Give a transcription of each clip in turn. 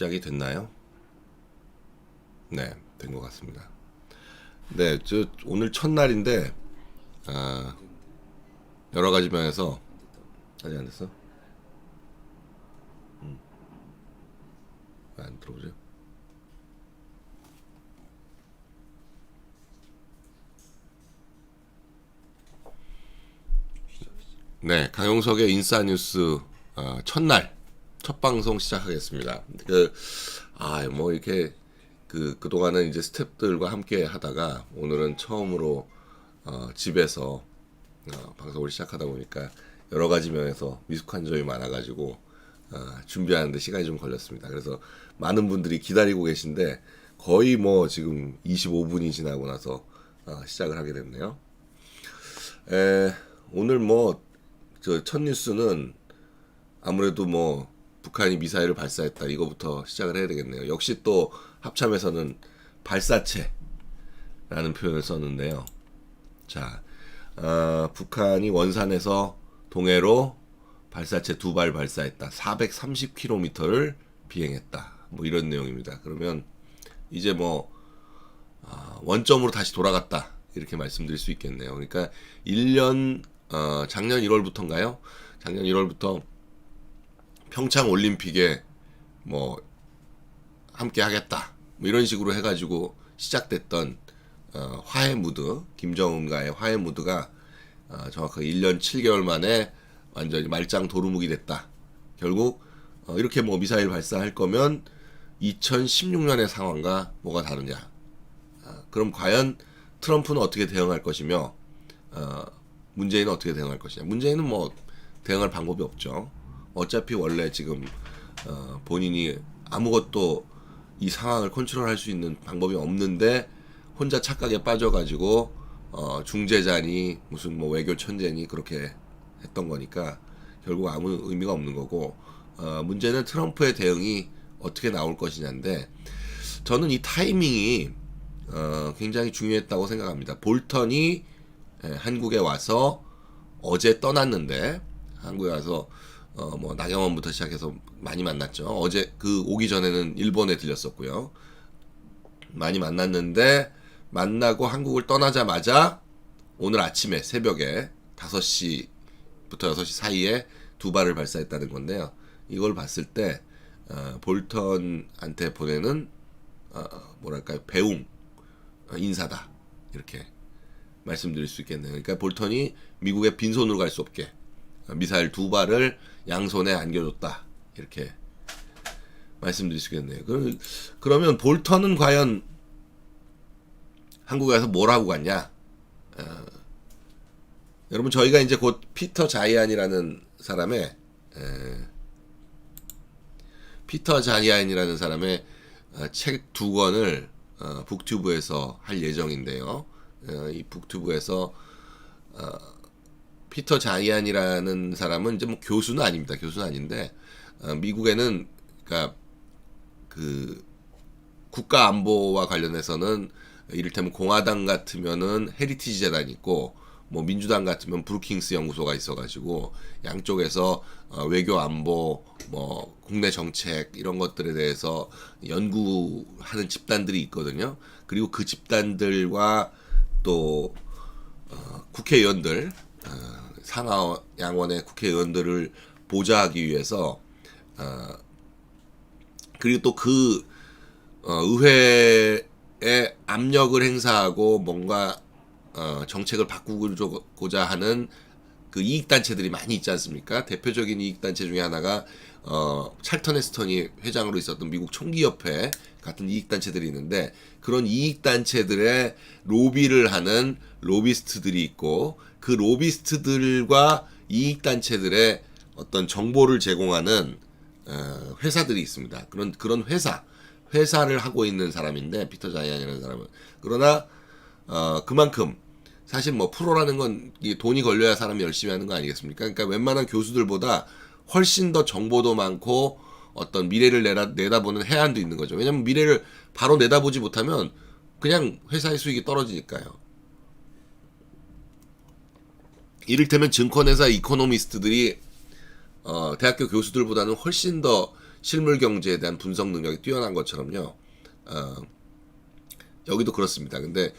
시작이 됐나요? 네, 된 것 같습니다. 네, 오늘 첫날인데 여러 가지 면에서 아직 안 됐어? 왜 안 들어오죠? 네, 강용석의 인싸뉴스 첫날 첫 방송 시작하겠습니다. 뭐 이렇게 그동안은 이제 스태프들과 함께 하다가 오늘은 처음으로 집에서 방송을 시작하다 보니까 여러 가지 면에서 미숙한 점이 많아가지고 준비하는데 시간이 좀 걸렸습니다. 그래서 많은 분들이 기다리고 계신데 거의 뭐 지금 25분이 지나고 나서 시작을 하게 됐네요. 오늘 뭐 첫 뉴스는 아무래도 뭐 북한이 미사일을 발사했다 이거부터 시작을 해야 되겠네요. 역시 또 합참에서는 발사체라는 표현을 썼는데요. 자, 북한이 원산에서 동해로 발사체 2발 발사했다. 430km를 비행했다. 뭐 이런 내용입니다. 그러면 이제 뭐 원점으로 다시 돌아갔다. 이렇게 말씀드릴 수 있겠네요. 그러니까 1년 작년 1월부터인가요? 작년 1월부터 평창 올림픽에 뭐 함께 하겠다. 뭐 이런 식으로 해가지고 시작됐던 화해 무드, 김정은과의 화해 무드가 정확하게 1년 7개월 만에 완전히 말짱 도루묵이 됐다. 결국 이렇게 뭐 미사일 발사할 거면 2016년의 상황과 뭐가 다르냐. 그럼 과연 트럼프는 어떻게 대응할 것이며 문재인은 어떻게 대응할 것이냐. 문재인은 뭐 대응할 방법이 없죠. 어차피 원래 지금 본인이 아무것도 이 상황을 컨트롤할 수 있는 방법이 없는데 혼자 착각에 빠져가지고 중재자니 무슨 뭐 외교 천재니 그렇게 했던 거니까 결국 아무 의미가 없는 거고 문제는 트럼프의 대응이 어떻게 나올 것이냐인데 저는 이 타이밍이 굉장히 중요했다고 생각합니다. 볼턴이 한국에 와서 어제 떠났는데 한국에 와서 뭐 나경원부터 시작해서 많이 만났죠. 어제 오기 전에는 일본에 들렸었고요. 많이 만났는데 만나고 한국을 떠나자마자 오늘 아침에 새벽에 5시부터 6시 사이에 2발을 발사했다는 건데요. 이걸 봤을 때 볼턴한테 보내는 뭐랄까요, 배웅 인사다 이렇게 말씀드릴 수 있겠네요. 그러니까 볼턴이 미국에 빈손으로 갈 수 없게 미사일 2발을 양손에 안겨줬다 이렇게 말씀드릴 수 있겠네요. 그러면 볼턴은 과연 한국에 와서 뭘 하고 갔냐? 여러분 저희가 이제 곧 피터 자이안이라는 사람의 책 2권을 북튜브에서 할 예정인데요. 이 북튜브에서 피터 자이안이라는 사람은 이제 뭐 교수는 아닙니다. 교수는 아닌데 미국에는 그러니까 그 국가 안보와 관련해서는 이를테면 공화당 같으면은 헤리티지 재단 있고 뭐 민주당 같으면 브루킹스 연구소가 있어가지고 양쪽에서 외교 안보 뭐 국내 정책 이런 것들에 대해서 연구하는 집단들이 있거든요. 그리고 그 집단들과 또 국회의원들 상하 양원의 국회의원들을 보좌하기 위해서 그리고 또 그 의회에 압력을 행사하고 뭔가 정책을 바꾸고자 하는 그 이익단체들이 많이 있지 않습니까? 대표적인 이익단체 중에 하나가 찰턴 헤스턴이 회장으로 있었던 미국 총기협회 같은 이익단체들이 있는데 그런 이익단체들의 로비를 하는 로비스트들이 있고 그 로비스트들과 이익단체들의 어떤 정보를 제공하는 회사들이 있습니다. 그런 회사를 하고 있는 사람인데 피터 자이안이라는 사람은 그러나 그만큼 사실 뭐 프로라는 건 돈이 걸려야 사람이 열심히 하는 거 아니겠습니까? 그러니까 웬만한 교수들보다 훨씬 더 정보도 많고 어떤 미래를 내다보는 해안도 있는 거죠. 왜냐하면 미래를 바로 내다보지 못하면 그냥 회사의 수익이 떨어지니까요. 이를테면 증권회사 이코노미스트들이 대학교 교수들보다는 훨씬 더 실물 경제에 대한 분석 능력이 뛰어난 것처럼요. 여기도 그렇습니다. 근데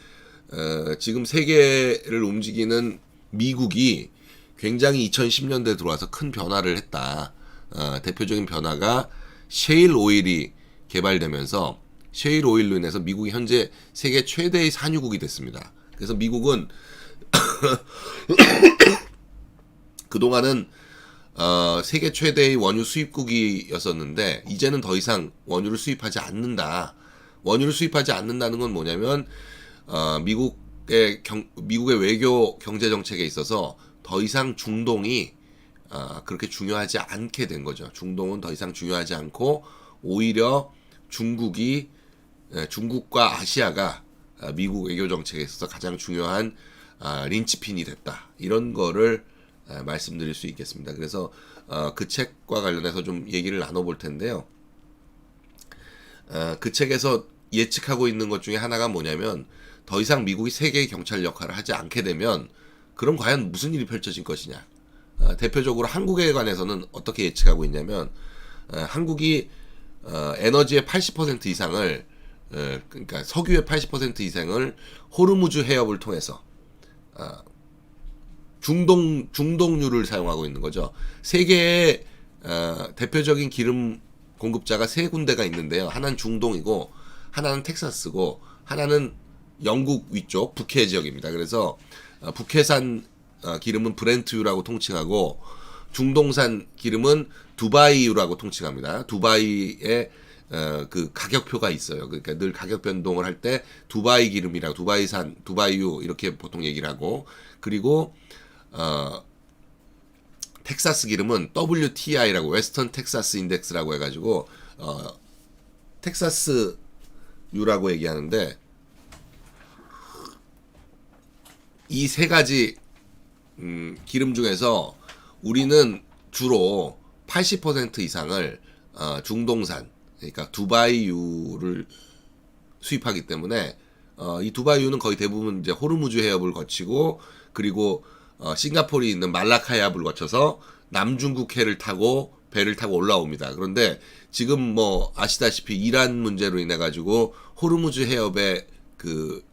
지금 세계를 움직이는 미국이 굉장히 2010년대에 들어와서 큰 변화를 했다. 대표적인 변화가 셰일 오일이 개발되면서 셰일 오일로 인해서 미국이 현재 세계 최대의 산유국이 됐습니다. 그래서 미국은 그동안은 세계 최대의 원유 수입국이었었는데 이제는 더 이상 원유를 수입하지 않는다. 원유를 수입하지 않는다는 건 뭐냐면 미국의 외교 경제 정책에 있어서 더 이상 중동이 그렇게 중요하지 않게 된 거죠. 중동은 더 이상 중요하지 않고 오히려 중국과 아시아가 미국 외교 정책에 있어서 가장 중요한 린치핀이 됐다. 이런 거를 말씀드릴 수 있겠습니다. 그래서 그 책과 관련해서 좀 얘기를 나눠볼 텐데요. 그 책에서 예측하고 있는 것 중에 하나가 뭐냐면 더 이상 미국이 세계의 경찰 역할을 하지 않게 되면 그럼 과연 무슨 일이 펼쳐질 것이냐. 대표적으로 한국에 관해서는 어떻게 예측하고 있냐면 한국이 에너지의 80% 이상을 그러니까 석유의 80% 이상을 호르무즈 해협을 통해서 중동유를 사용하고 있는 거죠. 세계의 대표적인 기름 공급자가 세 군데가 있는데요. 하나는 중동이고 하나는 텍사스고 하나는 영국 위쪽 북해 지역입니다. 그래서 북해산 기름은 브렌트유라고 통칭하고 중동산 기름은 두바이유라고 통칭합니다. 두바이의 그 가격표가 있어요. 그러니까 늘 가격 변동을 할 때 두바이 기름이라고 두바이산, 두바이유 이렇게 보통 얘기를 하고 그리고 텍사스 기름은 WTI라고 웨스턴 텍사스 인덱스라고 해가지고 텍사스 유라고 얘기하는데 이 세 가지 기름 중에서 우리는 주로 80% 이상을 중동산 그러니까 두바이유를 수입하기 때문에 이 두바이유는 거의 대부분 이제 호르무즈 해협을 거치고 그리고 싱가포르에 있는 말라카 해협을 거쳐서 남중국해를 타고 배를 타고 올라옵니다. 그런데 지금 뭐 아시다시피 이란 문제로 인해 가지고 호르무즈 해협의 그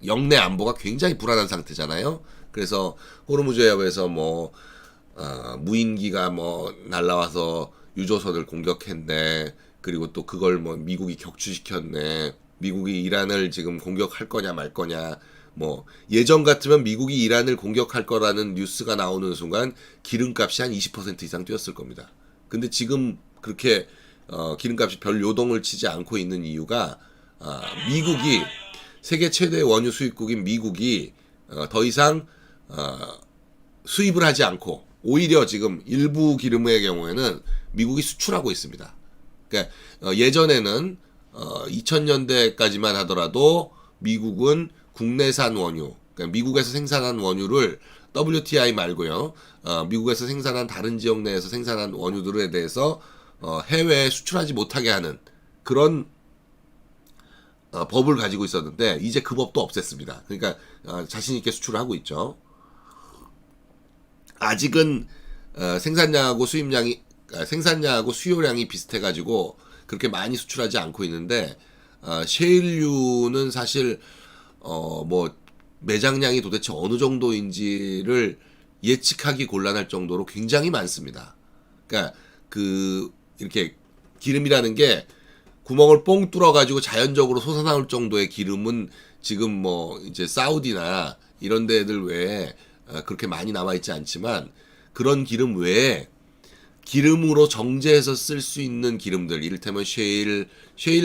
영내 안보가 굉장히 불안한 상태잖아요. 그래서 호르무즈 해협에서 뭐 무인기가 뭐 날라와서 유조선을 공격했네. 그리고 또 그걸 뭐 미국이 격추시켰네. 미국이 이란을 지금 공격할 거냐 말 거냐. 뭐 예전 같으면 미국이 이란을 공격할 거라는 뉴스가 나오는 순간 기름값이 한 20% 이상 뛰었을 겁니다. 근데 지금 그렇게 기름값이 별 요동을 치지 않고 있는 이유가 미국이 세계 최대 원유 수입국인 미국이 더 이상 수입을 하지 않고 오히려 지금 일부 기름의 경우에는 미국이 수출하고 있습니다. 그러니까 예전에는 2000년대까지만 하더라도 미국은 국내산 원유, 그러니까 미국에서 생산한 원유를 WTI 말고요, 미국에서 생산한 다른 지역 내에서 생산한 원유들에 대해서 해외에 수출하지 못하게 하는 그런 법을 가지고 있었는데 이제 그 법도 없앴습니다. 그러니까 자신 있게 수출을 하고 있죠. 아직은 생산량하고 수요량이 비슷해가지고 그렇게 많이 수출하지 않고 있는데 셰일유는 사실 뭐 매장량이 도대체 어느 정도인지를 예측하기 곤란할 정도로 굉장히 많습니다. 그러니까 이렇게 기름이라는 게 구멍을 뽕 뚫어가지고 자연적으로 솟아나올 정도의 기름은 지금 뭐 이제 사우디나 이런 데들 외에 그렇게 많이 남아있지 않지만 그런 기름 외에 기름으로 정제해서 쓸 수 있는 기름들 이를테면 셰일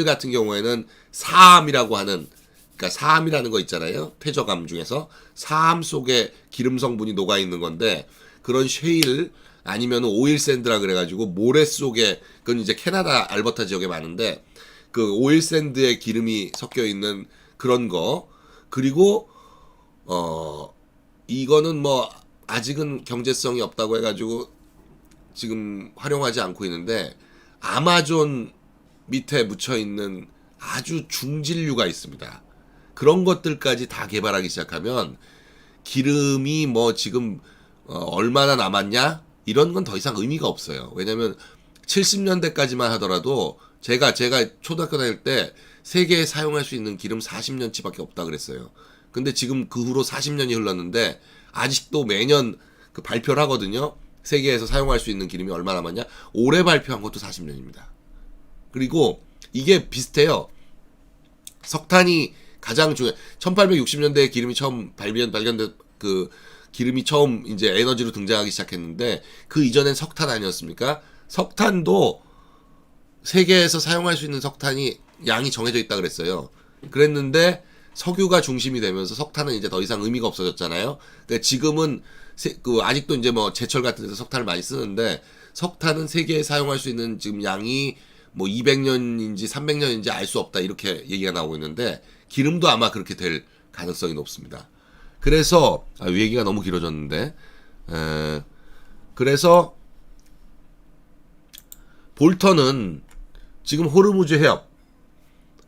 같은 경우에는 사암이라고 하는 그러니까 사암이라는 거 있잖아요. 퇴적암 중에서 사암 속에 기름 성분이 녹아 있는 건데 그런 셰일 아니면 오일 샌드라 그래가지고 모래 속에 그건 이제 캐나다 알버타 지역에 많은데 그 오일 샌드에 기름이 섞여 있는 그런 거 그리고 이거는 뭐 아직은 경제성이 없다고 해가지고 지금 활용하지 않고 있는데 아마존 밑에 묻혀 있는 아주 중진류가 있습니다. 그런 것들까지 다 개발하기 시작하면 기름이 뭐 지금 얼마나 남았냐 이런 건 더 이상 의미가 없어요. 왜냐면 70년대까지만 하더라도 제가 초등학교 다닐 때 세계에 사용할 수 있는 기름 40년치밖에 없다 그랬어요. 근데 지금 그 후로 40년이 흘렀는데 아직도 매년 그 발표를 하거든요. 세계에서 사용할 수 있는 기름이 얼마 남았냐? 올해 발표한 것도 40년입니다. 그리고 이게 비슷해요. 석탄이 가장 중요해. 1860년대에 기름이 처음 발견된 그 기름이 처음 이제 에너지로 등장하기 시작했는데 그 이전엔 석탄 아니었습니까? 석탄도 세계에서 사용할 수 있는 석탄이 양이 정해져 있다 그랬어요. 그랬는데 석유가 중심이 되면서 석탄은 이제 더 이상 의미가 없어졌잖아요. 그러니까 지금은 아직도 이제 뭐 제철 같은 데서 석탄을 많이 쓰는데 석탄은 세계에 사용할 수 있는 지금 양이 뭐 200년인지 300년인지 알 수 없다 이렇게 얘기가 나오고 있는데 기름도 아마 그렇게 될 가능성이 높습니다. 그래서 얘기가 너무 길어졌는데 그래서 볼턴은 지금 호르무즈 해협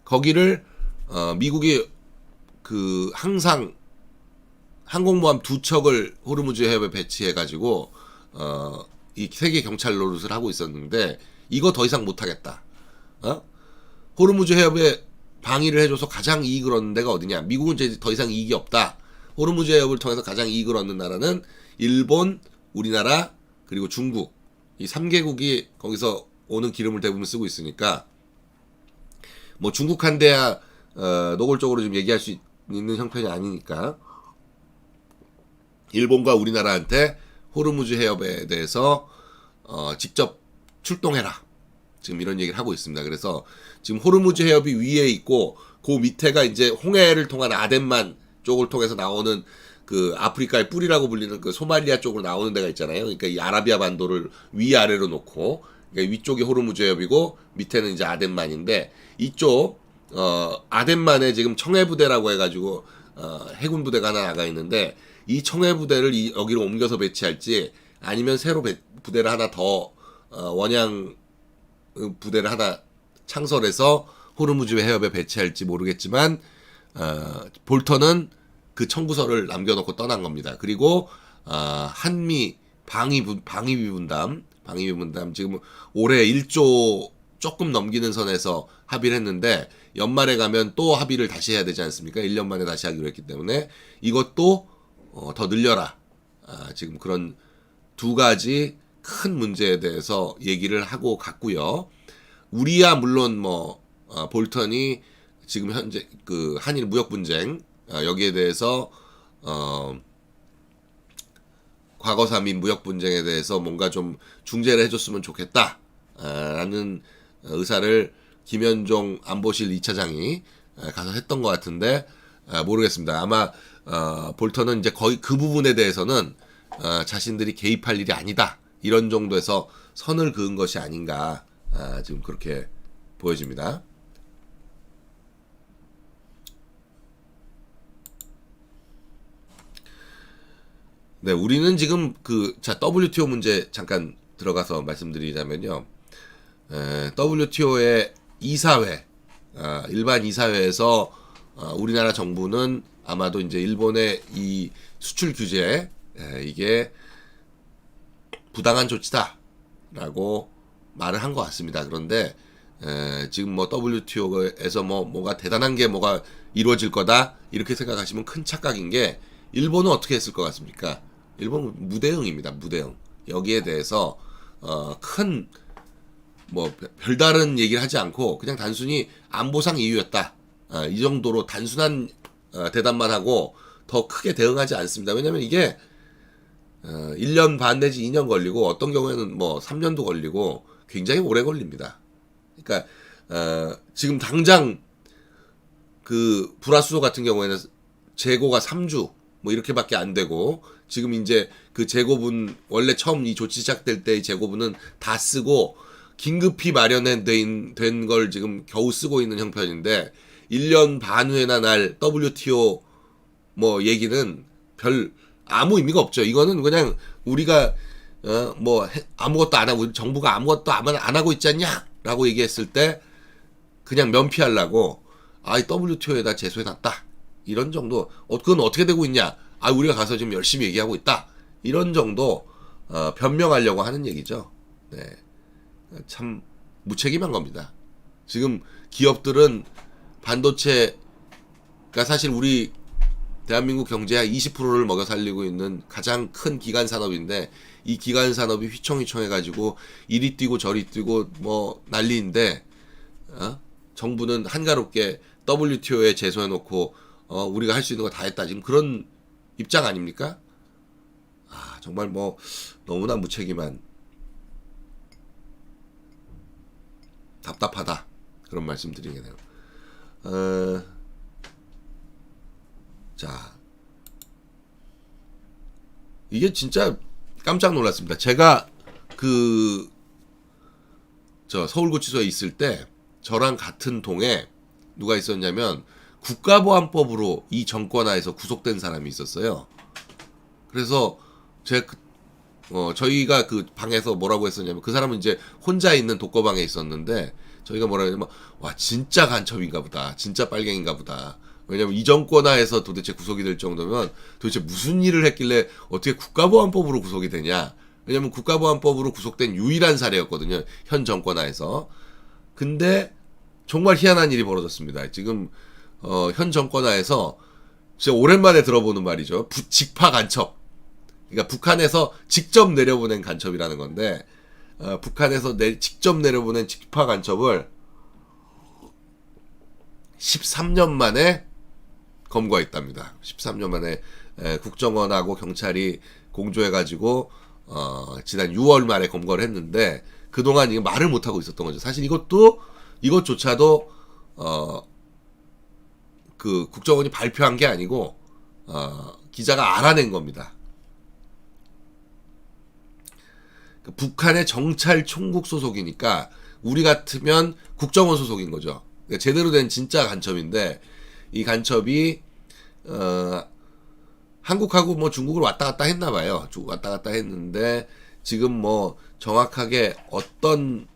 거기를 미국이 그 항상 항공모함 2척을 호르무즈 해협에 배치해 가지고 이 세계 경찰 노릇을 하고 있었는데 이거 더 이상 못 하겠다. 호르무즈 해협에 방위를 해줘서 가장 이익을 얻는 데가 어디냐? 미국은 이제 더 이상 이익이 없다. 호르무즈 해협을 통해서 가장 이익을 얻는 나라는 일본, 우리나라 그리고 중국 이 3개국이 거기서 오는 기름을 대부분 쓰고 있으니까 뭐 중국한테야 노골적으로 좀 얘기할 수 있는 형편이 아니니까 일본과 우리나라한테 호르무즈 해협에 대해서 직접 출동해라. 지금 이런 얘기를 하고 있습니다. 그래서 지금 호르무즈 해협이 위에 있고 그 밑에가 이제 홍해를 통한 아덴만 쪽을 통해서 나오는 그 아프리카의 뿔이라고 불리는 그 소말리아 쪽으로 나오는 데가 있잖아요. 그러니까 이 아라비아 반도를 위아래로 놓고 그러니까 위쪽이 호르무즈 해협이고 밑에는 이제 아덴만인데 이쪽 아덴만에 지금 청해부대라고 해가지고 해군 부대가 하나 나가 있는데 이 청해부대를 여기로 옮겨서 배치할지 아니면 새로 부대를 하나 더 원양 부대를 하나 창설해서 호르무즈 해협에 배치할지 모르겠지만 볼턴은 그 청구서를 남겨놓고 떠난 겁니다. 그리고 한미 방위비 분담 지금 올해 1조 조금 넘기는 선에서 합의를 했는데 연말에 가면 또 합의를 다시 해야 되지 않습니까? 1년 만에 다시 하기로 했기 때문에 이것도 더 늘려라. 지금 그런 두 가지 큰 문제에 대해서 얘기를 하고 갔고요. 우리야 물론 뭐 볼턴이 지금 현재 그 한일 무역 분쟁 여기에 대해서 과거 삼인 무역 분쟁에 대해서 뭔가 좀 중재를 해줬으면 좋겠다 라는 의사를 김현종 안보실 2차장이 가서 했던 것 같은데 모르겠습니다. 아마 볼턴은 이제 거의 그 부분에 대해서는 자신들이 개입할 일이 아니다 이런 정도에서 선을 그은 것이 아닌가 지금 그렇게 보여집니다. 네, 우리는 지금 WTO 문제 잠깐 들어가서 말씀드리자면요. WTO의 이사회, 일반 이사회에서 우리나라 정부는 아마도 이제 일본의 이 수출 규제, 이게 부당한 조치다라고 말을 한 것 같습니다. 그런데 지금 뭐 WTO에서 뭐가 대단한 게 뭐가 이루어질 거다 이렇게 생각하시면 큰 착각인 게 일본은 어떻게 했을 것 같습니까? 일본은 무대응입니다. 무대응. 여기에 대해서 큰 뭐 별다른 얘기를 하지 않고 그냥 단순히 안보상 이유였다. 이 정도로 단순한 대답만 하고 더 크게 대응하지 않습니다. 왜냐면 이게 1년 반 내지 2년 걸리고 어떤 경우에는 뭐 3년도 걸리고 굉장히 오래 걸립니다. 그러니까 지금 당장 그 불화수소 같은 경우에는 재고가 3주 뭐 이렇게밖에 안 되고 지금 이제 그 재고분 원래 처음 이 조치 시작될 때의 재고분은 다 쓰고 긴급히 마련된 걸 지금 겨우 쓰고 있는 형편인데 1년 반 후에나 날 WTO 뭐 얘기는 별 아무 의미가 없죠. 이거는 그냥 우리가 뭐 아무것도 안 하고 정부가 아무것도 안 하고 있지 않냐라고 얘기했을 때 그냥 면피하려고 WTO에다 제소해놨다 이런 정도. 그건 어떻게 되고 있냐? 우리가 가서 지금 열심히 얘기하고 있다 이런 정도 변명하려고 하는 얘기죠. 네. 참 무책임한 겁니다. 지금 기업들은 반도체가 사실 우리 대한민국 경제의 20%를 먹여 살리고 있는 가장 큰 기간 산업인데, 이 기간 산업이 휘청휘청해가지고 이리 뛰고 저리 뛰고 뭐 난리인데, 정부는 한가롭게 WTO에 제소해놓고 우리가 할 수 있는 거 다 했다, 지금 그런 입장 아닙니까? 정말 뭐 너무나 무책임한, 답답하다, 그런 말씀 드리겠네요. 자, 이게 진짜 깜짝 놀랐습니다. 제가 서울구치소에 있을 때 저랑 같은 동에 누가 있었냐면 국가보안법으로 이 정권 하에서 구속된 사람이 있었어요. 그래서 저희가 그 방에서 뭐라고 했었냐면, 그 사람은 이제 혼자 있는 독거방에 있었는데 저희가 뭐라고 했냐면, 와, 진짜 간첩인가 보다, 진짜 빨갱인가 보다. 왜냐면 이 정권 하에서 도대체 구속이 될 정도면 도대체 무슨 일을 했길래 어떻게 국가보안법으로 구속이 되냐. 왜냐면 국가보안법으로 구속된 유일한 사례였거든요, 현 정권 하에서. 근데 정말 희한한 일이 벌어졌습니다. 지금 현 정권 하에서 진짜 오랜만에 들어보는 말이죠. 직파 간첩. 그러니까 북한에서 직접 내려보낸 간첩이라는 건데, 북한에서 직접 내려보낸 직파 간첩을 13년 만에 검거했답니다. 13년 만에 국정원하고 경찰이 공조해가지고 지난 6월 말에 검거를 했는데, 그동안 이거 말을 못하고 있었던 거죠. 사실 이것조차도 그 국정원이 발표한 게 아니고 기자가 알아낸 겁니다. 북한의 정찰총국 소속이니까 우리 같으면 국정원 소속인 거죠. 그러니까 제대로 된 진짜 간첩인데, 이 간첩이 한국하고 뭐 중국을 왔다 갔다 했나 봐요. 왔다 갔다 했는데, 지금 뭐 정확하게 어떤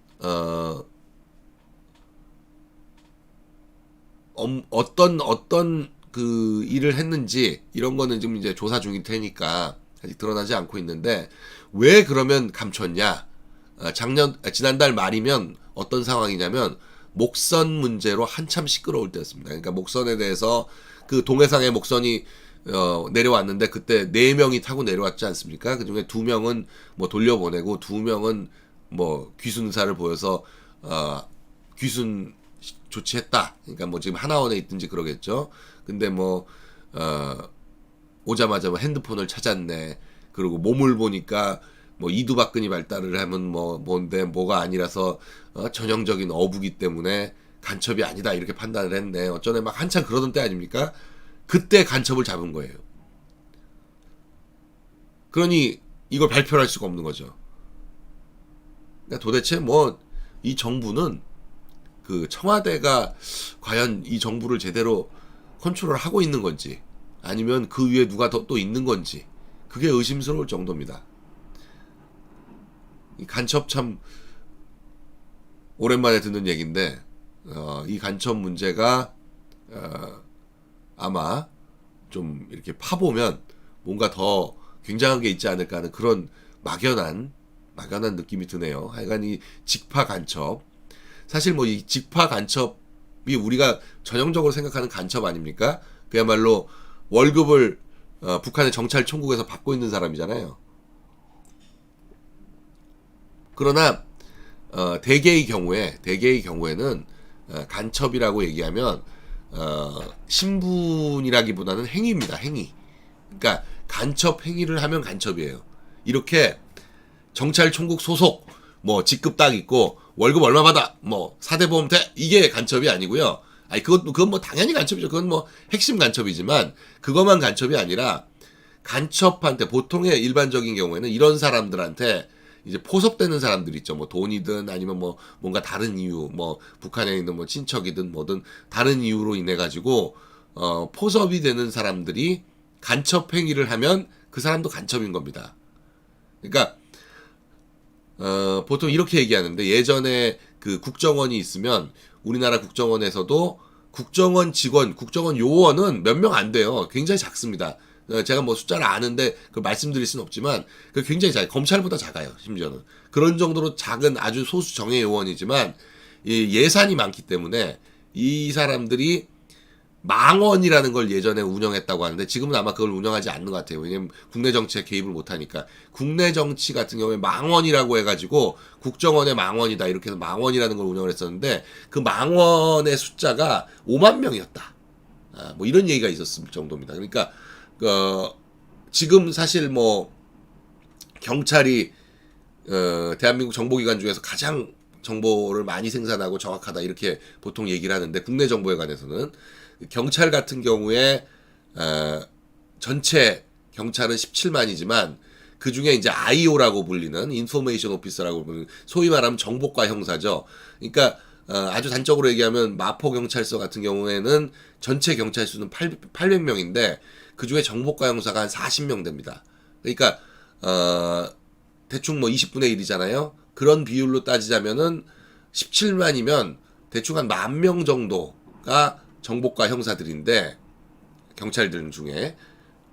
그 일을 했는지 이런 거는 지금 이제 조사 중일 테니까 아직 드러나지 않고 있는데, 왜 그러면 감췄냐? 지난달 말이면 어떤 상황이냐면, 목선 문제로 한참 시끄러울 때였습니다. 그러니까 목선에 대해서 그 동해상에 목선이 내려왔는데, 그때 4명이 타고 내려왔지 않습니까? 그 중에 2명은 뭐 돌려보내고 2명은 뭐 귀순 의사를 보여서 귀순 조치했다. 그러니까 뭐 지금 하나원에 있든지 그러겠죠. 근데 뭐 오자마자 뭐 핸드폰을 찾았네. 그리고 몸을 보니까 뭐 이두박근이 발달을 하면 뭔데 뭐가 아니라서 전형적인 어부기 때문에 간첩이 아니다, 이렇게 판단을 했네. 어쩌네 막 한참 그러던 때 아닙니까? 그때 간첩을 잡은 거예요. 그러니 이걸 발표를 할 수가 없는 거죠. 그러니까 도대체 뭐 이 정부는, 그 청와대가 과연 이 정부를 제대로 컨트롤을 하고 있는 건지, 아니면 그 위에 누가 또 있는 건지, 그게 의심스러울 정도입니다. 이 간첩 참 오랜만에 듣는 얘기인데, 이 간첩 문제가 아마 좀 이렇게 파보면 뭔가 더 굉장한 게 있지 않을까 하는 그런 막연한 느낌이 드네요. 하여간 이 직파 간첩, 사실 뭐 이 직파 간첩이 우리가 전형적으로 생각하는 간첩 아닙니까? 그야말로 월급을 북한의 정찰총국에서 받고 있는 사람이잖아요. 그러나 대개의 경우에는 간첩이라고 얘기하면 신분이라기보다는 행위입니다. 행위. 그러니까 간첩 행위를 하면 간첩이에요. 이렇게 정찰총국 소속, 뭐 직급 딱 있고 월급 얼마 받아, 뭐 사대보험 돼, 이게 간첩이 아니고요. 아니 그건 뭐 당연히 간첩이죠. 그건 뭐 핵심 간첩이지만, 그것만 간첩이 아니라 간첩한테, 보통의 일반적인 경우에는 이런 사람들한테 이제 포섭되는 사람들 있죠. 뭐 돈이든 아니면 뭐 뭔가 다른 이유, 뭐 북한에 있는 뭐 친척이든 뭐든 다른 이유로 인해 가지고 포섭이 되는 사람들이 간첩 행위를 하면 그 사람도 간첩인 겁니다. 그러니까 보통 이렇게 얘기하는데, 예전에 그 국정원이 있으면 우리나라 국정원에서도 국정원 직원, 국정원 요원은 몇 명 안 돼요. 굉장히 작습니다. 제가 뭐 숫자를 아는데 그 말씀드릴 수는 없지만 그 굉장히 작아요. 검찰보다 작아요. 심지어는 그런 정도로 작은 아주 소수 정예 요원이지만 이 예산이 많기 때문에 이 사람들이 망원이라는 걸 예전에 운영했다고 하는데 지금은 아마 그걸 운영하지 않는 것 같아요. 왜냐면 국내 정치에 개입을 못하니까. 국내 정치 같은 경우에 망원이라고 해가지고 국정원의 망원이다 이렇게 해서 망원이라는 걸 운영을 했었는데 그 망원의 숫자가 5만 명이었다. 뭐 이런 얘기가 있었을 정도입니다. 그러니까 지금 사실 뭐 경찰이 대한민국 정보기관 중에서 가장 정보를 많이 생산하고 정확하다 이렇게 보통 얘기를 하는데 국내 정보에 관해서는 경찰 같은 경우에 전체 경찰은 17만이지만 그 중에 이제 IO라고 불리는 인포메이션 오피서라고 불리는 소위 말하면 정보과 형사죠. 그러니까 아주 단적으로 얘기하면 마포 경찰서 같은 경우에는 전체 경찰 수는 800명인데 그 중에 정보과 형사가 한 40명 됩니다. 그러니까 대충 뭐 20분의 1이잖아요. 그런 비율로 따지자면은 17만이면 대충 한 10,000명 정도가 정보과 형사들인데 경찰들 중에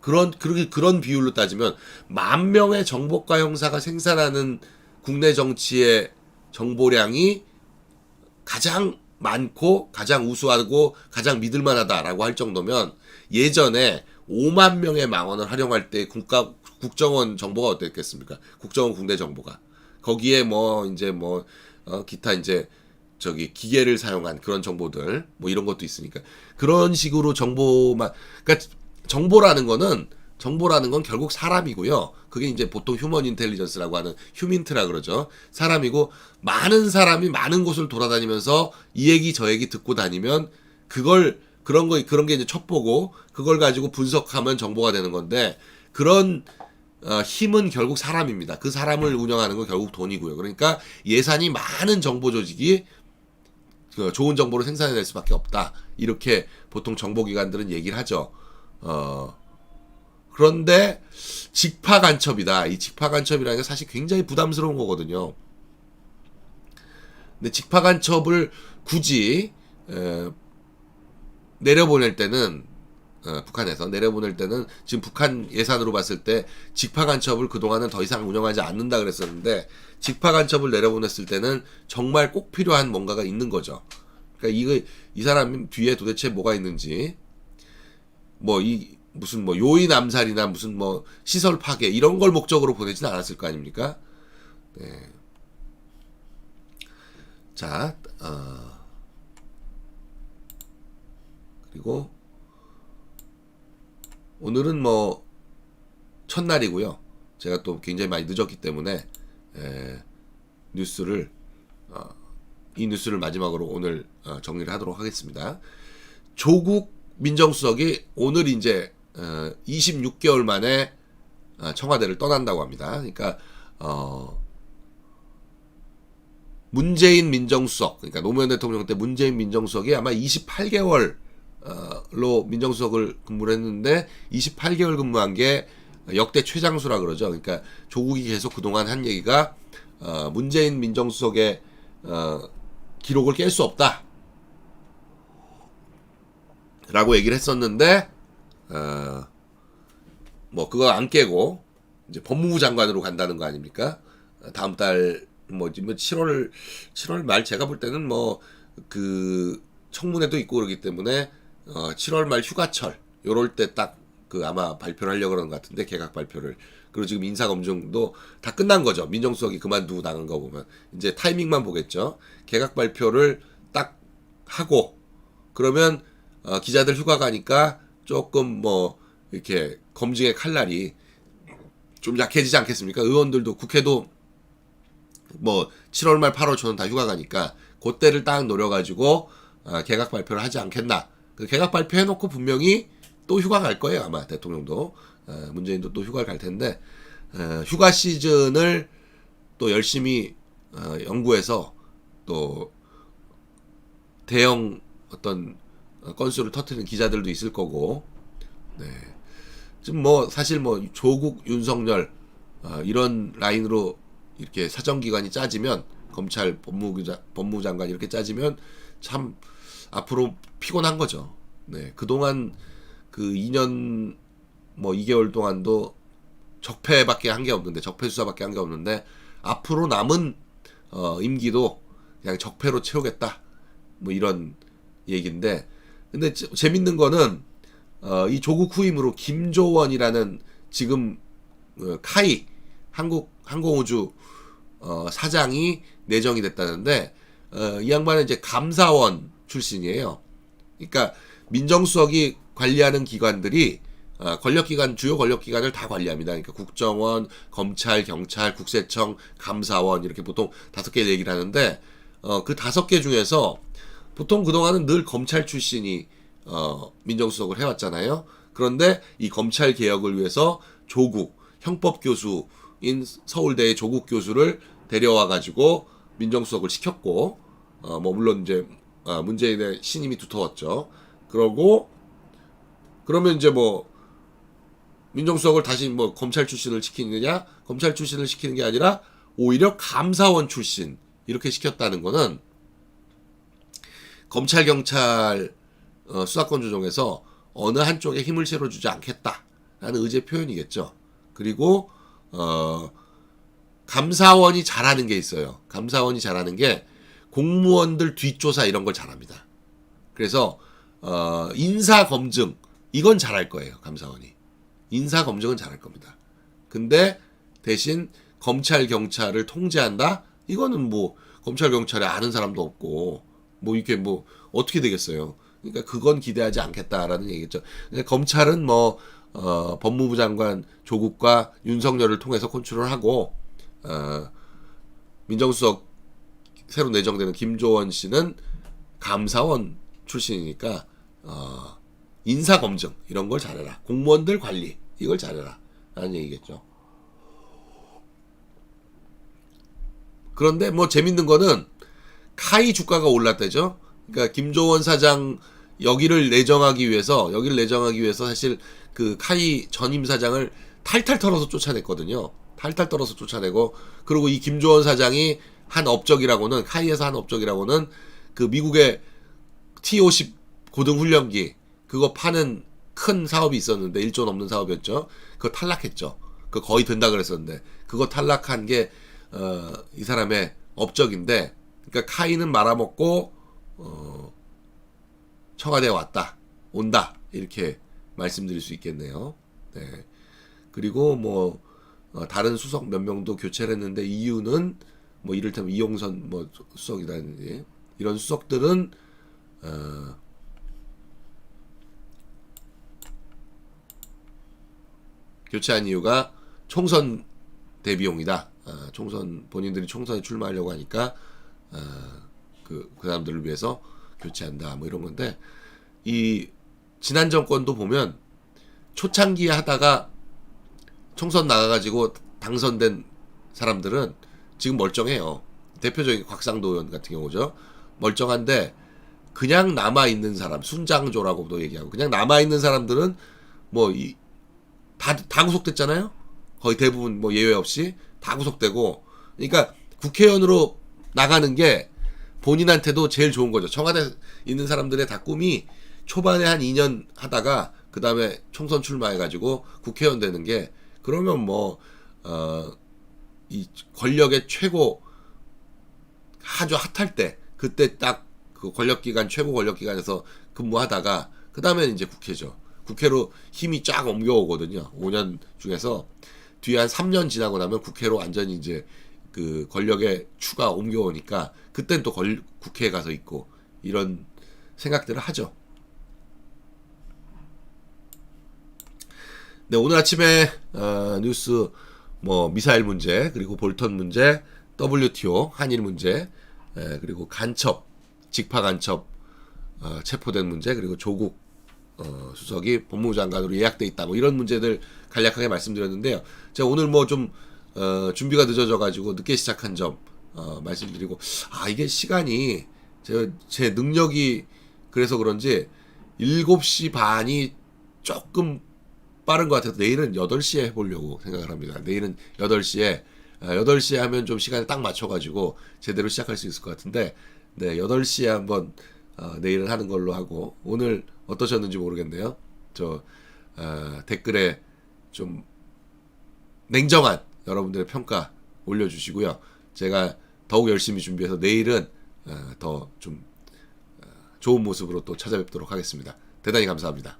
그런 비율로 따지면 10,000명의 정보과 형사가 생산하는 국내 정치의 정보량이 가장 많고 가장 우수하고 가장 믿을만하다라고 할 정도면 예전에 5만 명의 망원을 활용할 때 국정원 정보가 어땠겠습니까? 국정원 국내 정보가 거기에 뭐 이제 뭐 기타 이제 저기 기계를 사용한 그런 정보들 뭐 이런 것도 있으니까 그런 식으로 정보만 그러니까 정보라는 건 결국 사람이고요. 그게 이제 보통 휴먼 인텔리전스라고 하는 휴민트라 그러죠. 사람이고 많은 사람이 많은 곳을 돌아다니면서 이 얘기 저 얘기 듣고 다니면 그런 게 이제 첩보고 그걸 가지고 분석하면 정보가 되는 건데 그런 힘은 결국 사람입니다. 그 사람을 운영하는 건 결국 돈이고요. 그러니까 예산이 많은 정보 조직이 좋은 정보를 생산해낼 수밖에 없다. 이렇게 보통 정보기관들은 얘기를 하죠. 그런데 직파 간첩이다. 이 직파 간첩이라는 게 사실 굉장히 부담스러운 거거든요. 근데 직파 간첩을 굳이 내려보낼 때는 북한에서 내려보낼 때는 지금 북한 예산으로 봤을 때 직파 간첩을 그동안은 더 이상 운영하지 않는다 그랬었는데 직파 간첩을 내려보냈을 때는 정말 꼭 필요한 뭔가가 있는 거죠. 그러니까 이 사람 뒤에 도대체 뭐가 있는지 무슨 뭐 요인 암살이나 무슨 뭐 시설 파괴 이런 걸 목적으로 보내진 않았을 거 아닙니까? 네. 자, 그리고 오늘은 뭐 첫날이고요. 제가 또 굉장히 많이 늦었기 때문에 뉴스를 이 뉴스를 마지막으로 오늘 정리를 하도록 하겠습니다. 조국 민정수석이 오늘 이제 26개월 만에 청와대를 떠난다고 합니다. 그러니까 문재인 민정수석, 그러니까 노무현 대통령 때 문재인 민정수석이 아마 28개월 로 민정수석을 근무를 했는데 28개월 근무한 게 역대 최장수라 그러죠. 그러니까 조국이 계속 그동안 한 얘기가 문재인 민정수석의 기록을 깰 수 없다 라고 얘기를 했었는데 뭐 그거 안 깨고 이제 법무부 장관으로 간다는 거 아닙니까? 다음 달 뭐 7월 말 제가 볼 때는 뭐 그 청문회도 있고 그러기 때문에 7월 말 휴가철 요럴 때 딱 그 아마 발표를 하려고 그러는 것 같은데 개각 발표를. 그리고 지금 인사검증도 다 끝난 거죠. 민정수석이 그만두고 나간 거 보면 이제 타이밍만 보겠죠. 개각 발표를 딱 하고 그러면 기자들 휴가 가니까 조금 뭐 이렇게 검증의 칼날이 좀 약해지지 않겠습니까? 의원들도 국회도 뭐 7월 말 8월 초는 다 휴가 가니까 그때를 딱 노려가지고 개각 발표를 하지 않겠나. 그 개각 발표해놓고 분명히 또 휴가 갈 거예요. 아마 대통령도 문재인도 또 휴가를 갈 텐데 휴가 시즌을 또 열심히 연구해서 또 대형 어떤 건수를 터트리는 기자들도 있을 거고 네. 지금 뭐 사실 뭐 조국 윤석열 이런 라인으로 이렇게 사정기관이 짜지면 검찰 법무부 장관 이렇게 짜지면 참 앞으로 피곤한 거죠. 네, 그동안 그 2년 뭐 2개월 동안도 적폐밖에 한 게 없는데, 적폐 수사밖에 한 게 없는데 앞으로 남은 임기도 그냥 적폐로 채우겠다, 뭐 이런 얘기인데, 근데 재밌는 거는 이 조국 후임으로 김조원이라는 지금 카이 한국 항공우주 사장이 내정이 됐다는데, 이 양반은 이제 감사원 출신이에요. 그러니까 민정수석이 관리하는 기관들이 권력기관, 주요 권력기관을 다 관리합니다. 그러니까 국정원, 검찰, 경찰, 국세청, 감사원, 이렇게 보통 5개 얘기를 하는데, 그 5개 중에서 보통 그동안은 늘 검찰 출신이 민정수석을 해왔잖아요. 그런데 이 검찰 개혁을 위해서 조국, 형법교수인 서울대의 조국 교수를 데려와가지고 민정수석을 시켰고, 뭐 물론 이제 문재인의 신임이 두터웠죠. 그러면 이제 뭐 민정수석을 다시 뭐 검찰 출신을 시키느냐? 검찰 출신을 시키는 게 아니라 오히려 감사원 출신 이렇게 시켰다는 거는 검찰 경찰 수사권 조정에서 어느 한쪽에 힘을 실어주지 않겠다라는 의지의 표현이겠죠. 그리고 감사원이 잘하는 게 있어요. 감사원이 잘하는 게 공무원들 뒷조사 이런 걸 잘합니다. 그래서 인사 검증 이건 잘할 거예요. 감사원이 인사 검증은 잘할 겁니다. 근데 대신 검찰 경찰을 통제한다? 이거는 뭐 검찰 경찰에 아는 사람도 없고 뭐 이게 뭐 어떻게 되겠어요. 그러니까 그건 기대하지 않겠다라는 얘기겠죠. 검찰은 뭐 법무부 장관 조국과 윤석열을 통해서 컨트롤을 하고, 민정수석 새로 내정되는 김조원 씨는 감사원 출신이니까 인사 검증 이런 걸 잘해라. 공무원들 관리 이걸 잘해라 라는 얘기겠죠. 그런데 뭐 재밌는 거는 카이 주가가 올랐대죠. 그러니까 김조원 사장 여기를 내정하기 위해서 사실 그 카이 전임 사장을 탈탈 털어서 쫓아냈거든요. 탈탈 털어서 쫓아내고, 그리고 이 김조원 사장이 한 업적이라고는, 카이에서 한 업적이라고는 그 미국의 T-50 고등훈련기 그거 파는 큰 사업이 있었는데 1조 넘는 사업이었죠. 그거 탈락했죠. 그거 거의 된다 그랬었는데 그거 탈락한 게 이 사람의 업적인데, 그러니까 카이는 말아먹고 청와대에 온다 이렇게 말씀드릴 수 있겠네요. 네. 그리고 뭐 다른 수석 몇 명도 교체를 했는데, 이유는 뭐 이를테면 이용선 뭐 수석이라든지 이런 수석들은 교체한 이유가 총선 대비용이다. 총선 본인들이 총선에 출마하려고 하니까 그 사람들을 위해서 교체한다. 뭐 이런 건데, 이 지난 정권도 보면 초창기에 하다가 총선 나가가지고 당선된 사람들은 지금 멀쩡해요. 대표적인 곽상도 의원 같은 경우죠. 멀쩡한데 그냥 남아있는 사람, 순장조라고도 얘기하고, 그냥 남아있는 사람들은 뭐 다 구속됐잖아요. 거의 대부분 뭐 예외 없이 다 구속되고, 그러니까 국회의원으로 나가는 게 본인한테도 제일 좋은 거죠. 청와대 있는 사람들의 다 꿈이 초반에 한 2년 하다가 그 다음에 총선 출마해가지고 국회의원 되는 게, 그러면 뭐 이 권력의 최고 아주 핫할 때, 그때 딱 그 권력기관 최고 권력기관에서 근무하다가 그 다음에는 이제 국회죠. 국회로 힘이 쫙 옮겨오거든요. 5년 중에서 뒤에 한 3년 지나고 나면 국회로 완전히 이제 그 권력의 추가 옮겨오니까 그땐 또 국회에 가서 있고 이런 생각들을 하죠. 네, 오늘 아침에 뉴스 뭐 미사일 문제, 그리고 볼턴 문제, WTO 한일 문제, 그리고 간첩, 직파 간첩 체포된 문제, 그리고 조국 수석이 법무부 장관으로 예약돼 있다, 뭐 이런 문제들 간략하게 말씀드렸는데요. 제가 오늘 뭐 좀 준비가 늦어져 가지고 늦게 시작한 점 말씀드리고, 이게 시간이 제 능력이 그래서 그런지 7시 반이 조금 빠른 것 같아서 내일은 8시에 해보려고 생각을 합니다. 내일은 8시에 하면 좀 시간을 딱 맞춰가지고 제대로 시작할 수 있을 것 같은데, 네, 8시에 한번 내일은 하는 걸로 하고, 오늘 어떠셨는지 모르겠네요. 저 댓글에 좀 냉정한 여러분들의 평가 올려주시고요. 제가 더욱 열심히 준비해서 내일은 더 좀 좋은 모습으로 또 찾아뵙도록 하겠습니다. 대단히 감사합니다.